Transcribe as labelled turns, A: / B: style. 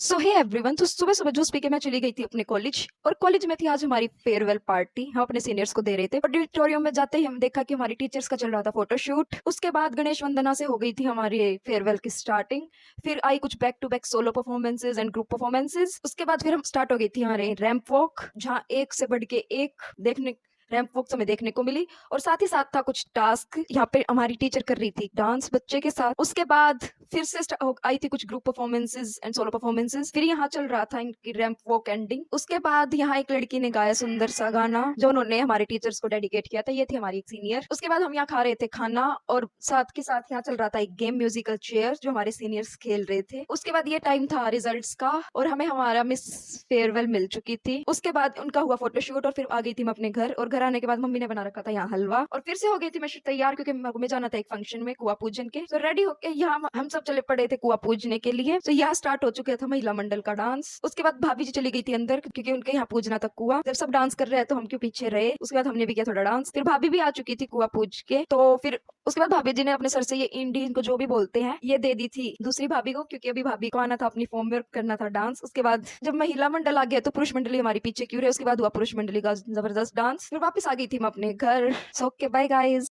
A: सो hey everyone. तो सुबह सुबह जूस पी के मैं चली गई थी अपने कॉलेज, और कॉलेज में थी आज हमारी फेयरवेल पार्टी। हम अपने सीनियर्स को दे रहे थे। ऑडिटोरियम में जाते ही हम देखा कि हमारी टीचर्स का चल रहा था फोटोशूट। उसके बाद गणेश वंदना से हो गई थी हमारी फेयरवेल की स्टार्टिंग। फिर आई कुछ back to back solo performances and group performances. उसके बाद फिर हम स्टार्ट हो गई थी हमारे रैंप वॉक, जहाँ एक से बढ़ के एक देखने रैंप वॉक हमें देखने को मिली। और साथ ही साथ था कुछ टास्क, यहाँ पे हमारी टीचर कर रही थी डांस बच्चे के साथ। उसके बाद फिर से आई थी कुछ group performances and solo performances. फिर यहाँ चल रहा था इनकी रैंप वॉक एंडिंग। उसके बाद यहाँ एक लड़की ने गाया सुंदर सा गाना जो उन्होंने हमारे टीचर्स को डेडिकेट किया था। ये थी हमारी एक सीनियर। उसके बाद हम यहाँ खा रहे थे खाना, और साथ के साथ यहाँ चल रहा था एक गेम म्यूजिकल चेयर जो हमारे सीनियर्स खेल रहे थे। उसके बाद ये टाइम था रिजल्ट्स का, और हमें हमारा मिस फेयरवेल मिल चुकी थी। उसके बाद उनका हुआ फोटोशूट, और फिर आ गई थी मैं अपने घर। और घर आने के बाद मम्मी ने बना रखा था यहाँ हलवा, और फिर से हो गई थी मैं तैयार, क्योंकि मैं जाना था एक फंक्शन में कुआ पूजन के। तो रेडी होके यहाँ हम सब चले पड़े थे कुआ पूजने के लिए। तो यहाँ स्टार्ट हो चुका था महिला मंडल का डांस। उसके बाद भाभी जी चली गई थी अंदर, क्योंकि उनके यहाँ पूजना था कुआ। जब सब डांस कर रहे हैं तो हम क्यों पीछे रहे। उसके बाद हमने भी किया थोड़ा डांस। फिर भाभी भी आ चुकी थी कुआ पूज के। तो फिर उसके बाद भाभी जी ने अपने सर से ये इंडी को जो भी बोलते हैं ये दे दी थी दूसरी भाभी को, क्योंकि अभी भाभी को आना था अपनी फॉर्म में करना था डांस। उसके बाद जब महिला मंडल आ गया तो पुरुष मंडली हमारी पीछे क्यों रहे। उसके बाद हुआ पुरुष मंडली का जबरदस्त डांस। फिर वापस आ गई थी मैं अपने घर। So okay, bye guys.